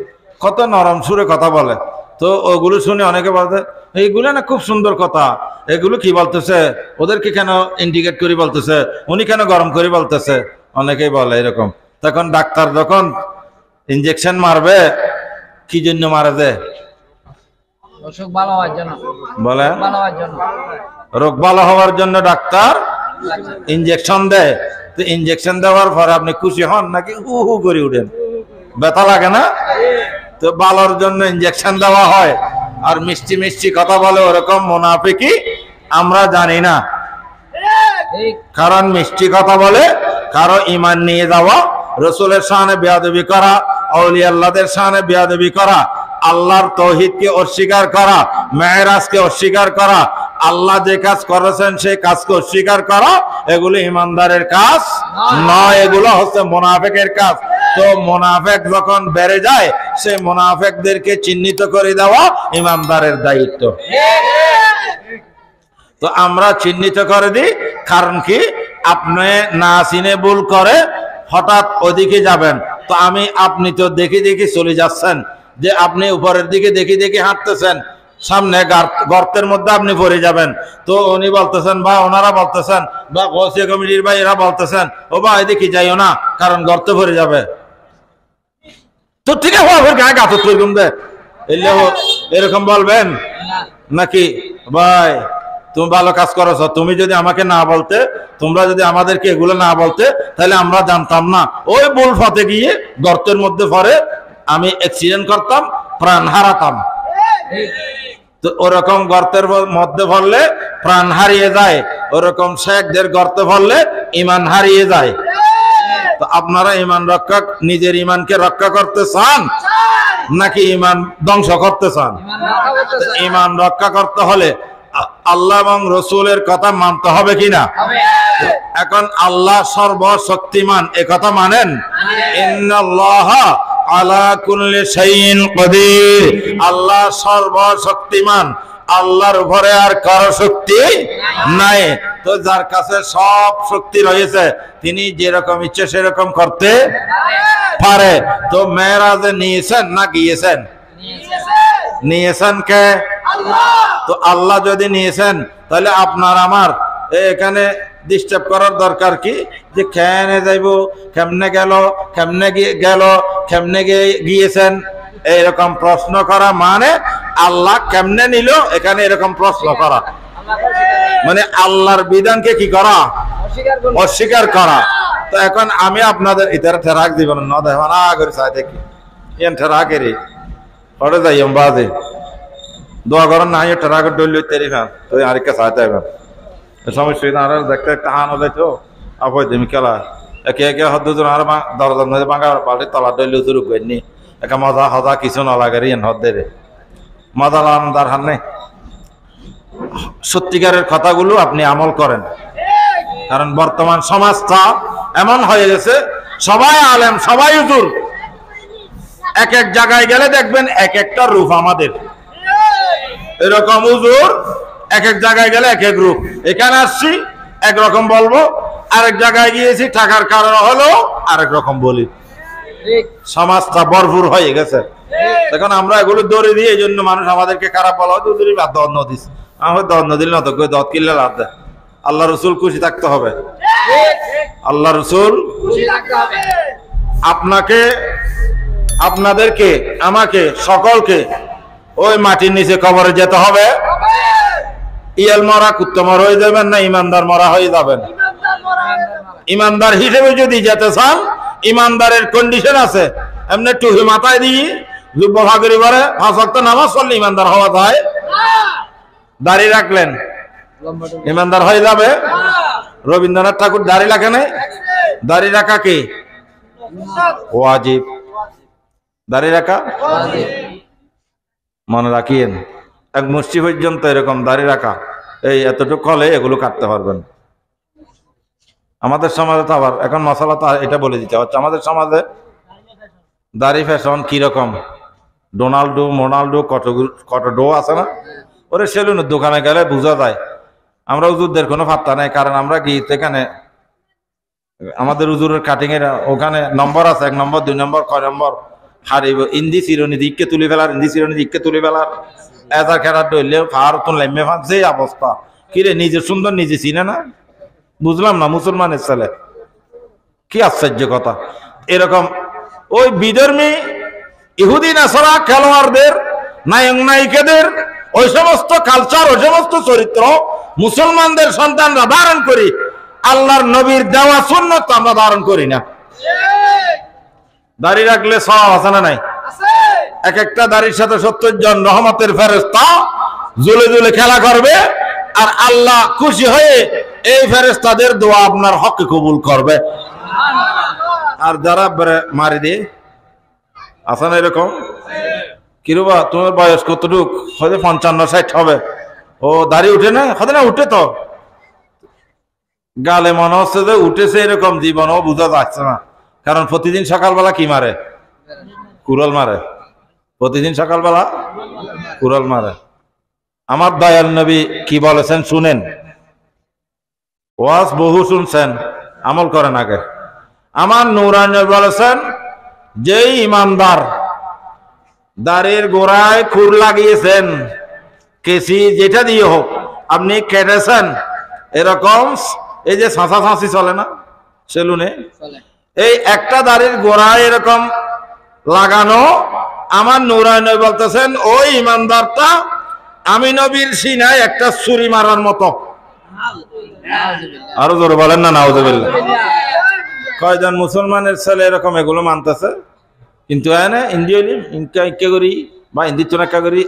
কত নরম সুরে কথা বলে তো ওগুলো শুনে অনেকে বলতে এইগুলো না খুব সুন্দর কথা এগুলো কি বলতেছে ওদেরকে কেন ইন্ডিকেট করে বলতেছে উনি কেন গরম করে বলতেছে অনেকেই বলে এরকম তখন ডাক্তার যখন ইনজেকশন মারবে কি জন্য মারা যায় অসুখ ভালো হওয়ার জন্য বলে ভালো হওয়ার জন্য রোগ ভালো হওয়ার জন্য ডাক্তার ইনজেকশন দেয় তো ইনজেকশন দেওয়ার পরে আপনি খুশি হন নাকি হু হু করে উঠেন ব্যথা লাগে না তো ভালোর জন্য ইনজেকশন দেওয়া হয় আর মিষ্টি মিষ্টি কথা বলে ওরকম মুনাফিকি আমরা জানি না কারণ মিষ্টি কথা বলে কারো ঈমান নিয়ে যাওয়া রাসূলের শানে বেয়াদবি করা আউলিয়া আল্লাহদের শানে বেয়াদবি করা আল্লাহর তাওহীদকে অস্বীকার করা মেরাজকে অস্বীকার করা আল্লাহ যে কাজ করেছেন সেই কাজকে অস্বীকার করা এগুলো ঈমানদারের কাজ নয় এগুলো হচ্ছে মুনাফিকের কাজ তো মুনাফিক যখন বেড়ে যায় সেই মুনাফিকদেরকে চিহ্নিত করে দেওয়া ঈমানদারের দায়িত্ব তো আমরা চিহ্নিত করে দিই কারণ কি আপনি না চিনে ভুল করে হঠাৎ ওদিকে যাবেন তো আপনি তো দেখে দেখে চলে যাচ্ছেন, যে আপনি উপরের দিকে দেখে দেখে হাঁটতেছেন, সামনে গর্তের মধ্যে আপনি পড়ে যাবেন। তো উনি বলতেছেন বা ওনারা বলতেছেন বা গৌসিয়া কমিটির ভাই এরা বলতেছেন, ও বা এদিকে যাইও না, কারণ গর্তে পড়ে যাবে। তো ঠিক আছে, গায়ে গাছ তৈরি দে এরকম বলবেন নাকি? ভাই তুমি ভালো কাজ করেছ, তুমি যদি আমাকে না বলতে, তোমরা যদি আমাদেরকে এগুলো না বলতে, তাহলে আমরা জানতাম না। ওই বুল ফাতে গিয়ে গর্তের মধ্যে পড়ে আমি অ্যাক্সিডেন্ট করতাম, প্রাণ হারাতাম। তো ওরকম গর্তের মধ্যে পড়লে প্রাণ হারিয়ে যায়, ওরকম শেখদের গর্তে পড়লে ইমান হারিয়ে যায়। তো আপনারা ইমান রক্ষা, নিজের ইমানকে রক্ষা করতে চান নাকি ইমান ধ্বংস করতে চান? ইমান রক্ষা করতে হলে আল্লাহ এবং রসুলের কথা মানতে হবে কিনা? এখন আল্লাহ সর্বশক্তিমান, এ কথা মানেন? ইন্নাল্লাহা আলা কুল্লি শাইইন কাদির, আল্লাহ সর্বশক্তিমান, আল্লাহর উপরে আর কারো শক্তি নাই। তো যার কাছে সব শক্তি রয়েছে, তিনি যেরকম ইচ্ছে সেরকম করতে পারে। তো মেরাজে নিয়েছেন না গিয়েছেন? নিয়েছেন কে? তো আল্লাহ যদি নিয়েছেন, তাহলে আপনার আমার এখানে ডিস্টার্ব করার দরকার কি? যে কেনে যাইব, কেমনে গেল, কেমনে গেল, কেমনে গিয়েছেন, এইরকম প্রশ্ন করা মানে আল্লাহ কেমনে নিল, এখানে এরকম প্রশ্ন করা মানে আল্লাহর বিধানকে কি করা? অস্বীকার করা। তো এখন আমি আপনাদের ইতারা ঠেরাক দিব না, দেখো না করে চাই দেখি এন ঠেরাকেরই পরে যাই বাজে দোয়া করেন না, ঠেরাকের ডল তেরি ফেন তুই আরেকটা চাইতে হবে সমস্যা আর দেখতে একটা হান হলে তো আপদ তুমি খেলা একে একে হদ্দুজন আর দরজার মধ্যে বাঙ্গা বাড়ি তলা ডল শুরু করিনি, একা মজা হজা কিছু না লাগে রিয়েন হদ্দের মজা লার হান নেই। সত্যিকারের কথাগুলো আপনি আমল করেন, কারণ বর্তমান সমাজটা এমন হয়ে গেছে, সবাই আলেম, সবাই হুজুর, এক এক জায়গায় গেলে দেখবেন এক একটা রূপ আমাদের এরকম হুজুর, এক এক জায়গায় গেলে এক এক রূপ। এখানে আসছি একরকম বলবো, আরেক জায়গায় গিয়েছি টাকার কারণ হলো আরেক রকম বলি। সমাজটা ভরপুর হয়ে গেছে। এখন আমরা এগুলো দৌড়ে দিই, এই জন্য মানুষ আমাদেরকে খারাপ বলা হয়, হুজুরি দন্ন দিস, আমার দন্ন দিল না তো দত কিনলে লাভ দেয়। আল্লাহ রসুল খুশি থাকতে হবে, আল্লাহ রসুল আপনাকে, আপনাদেরকে, আমাকে, সকলকে ওই মাটির নিচে কবরে যেতে হবে। ইয়াল মরা কুত্তমর হয়ে যাবেন না ইমানদার মরা হয়ে যাবেন? ইমানদার হিসেবে যদি যেতে চান, ইমানদারের কন্ডিশন আছে। এমনি টুপি মাথায় দিয়ে যুব ভাগরি বারে 5 ওয়াক্ত নামাজ পড়লে ইমানদার হওয়া যায়? দাড়ি রাখলেন ইমানদার হয়ে যাবে? রবীন্দ্রনাথ ঠাকুর দাড়ি রাখে নাই? দাড়ি রাখা কি ওয়াজিব? দাড়ি রাখা মনে রাখিয়েন, এক মুষ্টি পর্যন্ত এরকম দাড়ি রাখা, এই এতটুকু হলে এগুলো কাটতে পারবেন। আমাদের সমাজে তো আবার এখন মশলা তো এটা বলে দিতে হচ্ছে, আমাদের সমাজে দাড়ি ফ্যাশন কিরকম, মোনাল্ডো কত ডো আছে না, ওরে সেলুনের দোকানে গেলে বোঝা যায়। আমরা হুজুরদের কোনো পাত্তা নাই, কারণ আমরা গিয়ে এখানে আমাদের হুজুরের কাটিং এর ওখানে নম্বর আছে, 1 নম্বর 2 নম্বর কয় নম্বর হারিব, ইন্দি চিরনি দিককে তুলে ফেলার, ইন্দি চিরনি দিককে তুলে ফেলার, এজা খেলার ডইলে ফারতুন লাইমে ফাঁক, যে অবস্থা। কিরে নিজে সুন্দর নিজে চিনে না? বুঝলাম না, মুসলমানের ছেলে, কি আশ্চর্য কথা। এরকম ওই বিধর্মী ইহুদি নাসারা খেলোয়াড়দের, নায়ক নায়িকাদের ওই সমস্ত কালচার, ওই সমস্ত চরিত্র মুসলমানদের সন্তানরা ধারণ করি, আল্লাহর নবীর দেওয়া সুন্নত আমরা ধারণ করি না। দাড়ি রাখলে সওয়াব আছে না নাই? এক একটা দাড়ির সাথে 70 জন রহমতের ফেরেশতা ঝুলে ঝুলে খেলা করবে, আর আল্লাহ খুশি হয়ে এই ফেরেশতাদের দোয়া আপনার হকে কবুল করবে। আর যারা মারি দিয়ে আছে না এরকম, কিরবা তোমার বয়স কতটুক? হয়তো 55-60 হবে। ও দাড়ি উঠে না? হয়তো না উঠে, তো গালে মনে হচ্ছে যে উঠেছে, এরকম জীবনও বোঝা যাচ্ছে না। কারণ প্রতিদিন সকালবেলা কি মারে? কুড়াল মারে। প্রতিদিন সকালবেলা কুড়াল মারে। আমার দয়াল নবী কি বলেছেন শুনেন, ওয়াজ বহু শুনছেন, আমল করেন আগে। আমার নূরানী নবী বলেছেন, যেই ইমানদার দাড়ির গোড়ায় খুর লাগিয়েছেন, কেসি যেটা দিয়ে হোক আপনি কেটেছেন, এরকম এই যে ছাঁচা ছাঁচি চলে না সেলুনে, এই একটা দাড়ির গোড়ায় এরকম লাগানো, আমার নূরায় নবী বলতেছেন ওই ইমানদারটা আমি নবীর সিনায় একটা ছুরি মারার মতো। আরো জোরে বলেন না নাউজুবিল্লাহ। কয়জন মুসলমানের ছেলে এরকম এগুলো মানতেছে, কিন্তু এনে ইন্ডিয়া ইনকা করি বা হিন্দি চোনাক্কা করি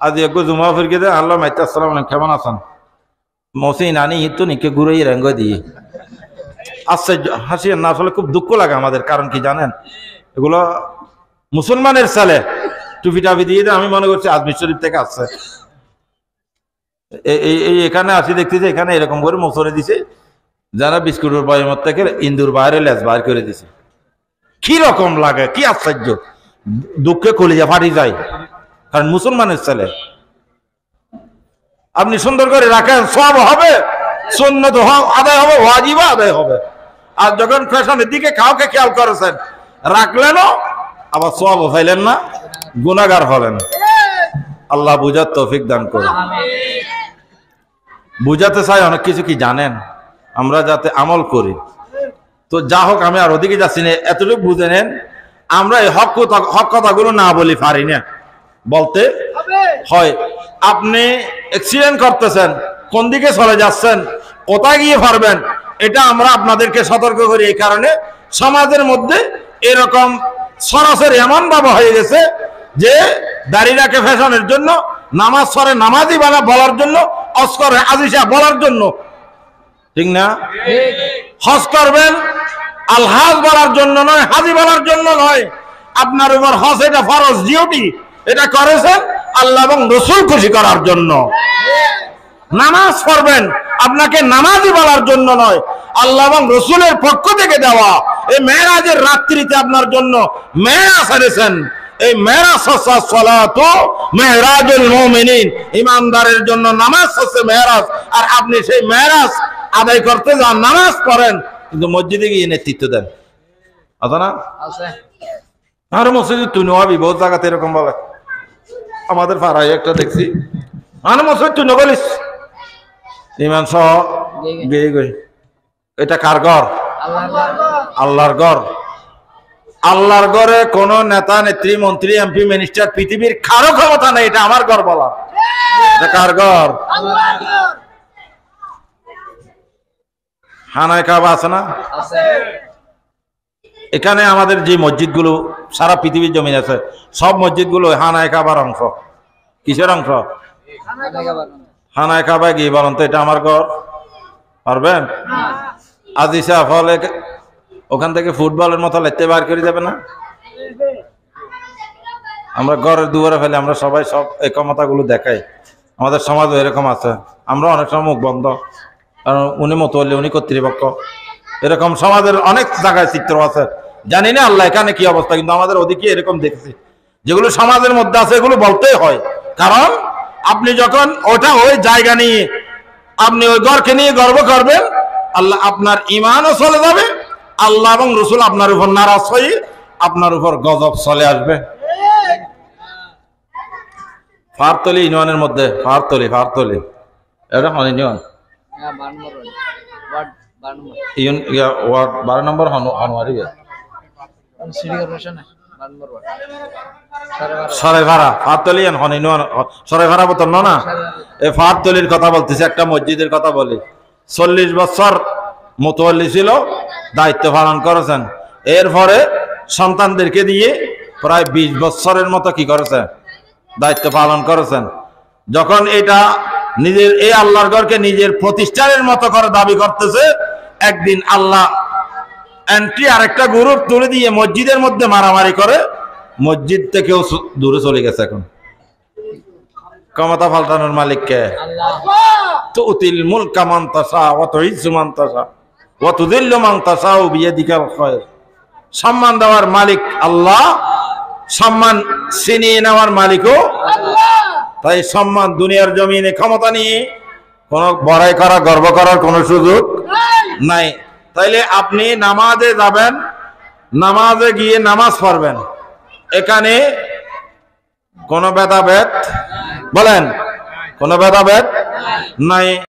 আজ এক জুমা ফিরকে দে আল্লাহ মাইতা আসসালাম কেমন আছেন মৌসি নানি তো নিকে ঘুরে রঙ্গ দিয়ে আশ্চর্য হাসি না, আসলে খুব দুঃখ লাগে আমাদের। কারণ কি জানেন, এগুলো মুসলমানের ছেলে টুপি টাপি দিয়ে দেয়, আমি মনে করছি আজমির শরীফ থেকে আসছে। এই এখানে আসি দেখতেছি এখানে এরকম করে মোসরে দিছে, যারা বিস্কুটের বয়মের থেকে ইন্দুর বাইরে লেজ বাইর করে দিছে। কি রকম লাগে, কি আশ্চর্য, দুঃখে কলিজা ফাটি যায়। কারণ মুসলমানের ছেলে আপনি সুন্দর করে রাখেন, সব হবে, সুন্নত আদায় হবে, ওয়াজিবা আদায় হবে। আর যখন ফ্যাশনের দিকে কাউকে খেয়াল করেছেন, রাখলেনও আবার সব ফাইলেন না, গুনাহগার হলেন। আল্লাহ বুঝার তৌফিক দান করুন। বুঝাতে চাই অনেক কিছু, কি জানেন, আমরা যাতে আমল করি। তো যা হোক, আমি আর ওদিকে যাচ্ছি না, এতটুকু বুঝে নেন, আমরা এই হক কথাগুলো না বলি পারি না, বলতে হয়। আপনি অ্যাক্সিডেন্ট করতেছেন, কোন দিকে চলে যাচ্ছেন, কোথায় গিয়ে পারবেন, এটা আমরা আপনাদেরকে সতর্ক করি। এই কারণে সমাজের মধ্যে এরকম সরাসরি এমন ভাবে হয়ে গেছে যে দাড়িটাকে ফ্যাশনের জন্য, নামাজ পড়ে নামাজি বানা বলার জন্য, অস্কর আজিসা বলার জন্য, ঠিক না? হজ করবেন আলহাজ বলার জন্য নয়, হাজি বলার জন্য নয়। আপনার উপর হজ এটা ফরজ ডিউটি, এটা করেছেন আল্লাহ এবং রসুল খুশি করার জন্য। নামাজ পড়বেন আপনাকে নামাজি বলার জন্য নয়, আল্লাহ এবং রসুলের পক্ষ থেকে দেওয়া। এই মেরাজের রাত্রিতে আপনার জন্য মেরাজ এনেছেন। এই মেরাজ হচ্ছে সালাতু মেরাজুল মুমিনিন, ইমানদারের জন্য নামাজ হচ্ছে মেরাজ। আর আপনি সেই মেরাজ আদায় করতে যান, নামাজ পড়েন, কিন্তু মসজিদে গিয়ে নেতৃত্ব দেন। আছে না? আর মসজিদে তুই নবি বহুত জায়গাতে এরকম বলে। আমাদের পাড়ায় একটা দেখছি, মানে মসজিদ তুই নগলিস ইমান সহ গিয়ে গই। এটা কার ঘর? আল্লাহর ঘর। আল্লাহর ঘরে কোন নেতা নেত্রী মন্ত্রী এমপি মিনিস্টার পৃথিবীর কারো ক্ষমতা নেই এটা আমার ঘর বলা। এটা কার ঘর? হানায় কাবা আছে না? এখানে আমাদের যে মসজিদগুলো সারা পৃথিবীর জমিন আছে, সব মসজিদগুলো হানায় কাবার অংশ। কিসের অংশ? হানায় কাবায় গিয়ে বলেন তো এটা আমার ঘর, পারবেন? আজিসা ফলে ওখান থেকে ফুটবলের মতো লেতে বার করে যাবে না? আমরা ঘরের দুয়ারে ফেলে আমরা সবাই সব এই ক্ষমতাগুলো দেখাই। আমাদের সমাজও এরকম আছে, আমরা অনেক সময় মুখ বন্ধ, কারণ উনি মতোয়াল্লি, উনি কর্তৃপক্ষ। এরকম সমাজের অনেক জায়গায় চিত্র আছে, জানি না আল্লাহ এখানে কি অবস্থা, কিন্তু আমাদের ওদিকে এরকম দেখছি। যেগুলো সমাজের মধ্যে আছে এগুলো বলতেই হয়, কারণ আপনি যখন ওটা ওই জায়গা নিয়ে আপনি ওই ঘরকে নিয়ে গর্ব করবেন, আল্লাহ আপনার ইমানও চলে যাবে, আল্লাহ এবং রসুল আপনার উপর নারাজ হয়ে আপনার উপর গজব চলে আসবে। ফারতলি ইউনিয়নের মধ্যে, ফারতলি এটা ইউনিয়ন 12 নম্বর হনুয়ারি সরেভাড়া, ফারতলি ইউনিয়ন সরেভাড়া বতন না। এই ফারতলির কথা বলতেছি, একটা মসজিদের কথা বলি। 40 বছর মুতওয়াল্লি ছিল, দায়িত্ব পালন করেছেন। এরপরে সন্তানদেরকে দিয়ে প্রায় 20 বছরের মতো কি করেছেন? দায়িত্ব পালন করেছেন। যখন এটা নিজের এই আল্লাহর ঘরকে নিজের প্রতিষ্ঠানের মতো করে দাবি করতেছে, একদিন আল্লাহ এন্ট্রি আরেকটা গ্রুপ তুলে দিয়ে মসজিদের মধ্যে মারামারি করে, মসজিদ থেকেও দূরে চলে গেছে। এখন ক্ষমতা পাল্টানোর মালিক কে? তুতিল মুলকা মান তাশা ওয়া তুইজ্জু মান তাশা ওয়া তুযিল্লু মান তাশা বিয়াদিকাল খায়র। সম্মান দেওয়ার মালিক আল্লাহ, সম্মান ছিনিয়ে নেওয়ার মালিকও আল্লাহ। তাই সম্মান দুনিয়ার জমিনে ক্ষমতা নিয়ে কোনো বড়াই করা, গর্ব করার কোনো সুযোগ নাই। তাইলে আপনি নামাজে যাবেন, নামাজে গিয়ে নামাজ পড়বেন, এখানে কোনো ভেদাভেদ, বলেন কোনো ভেদাভেদ নাই।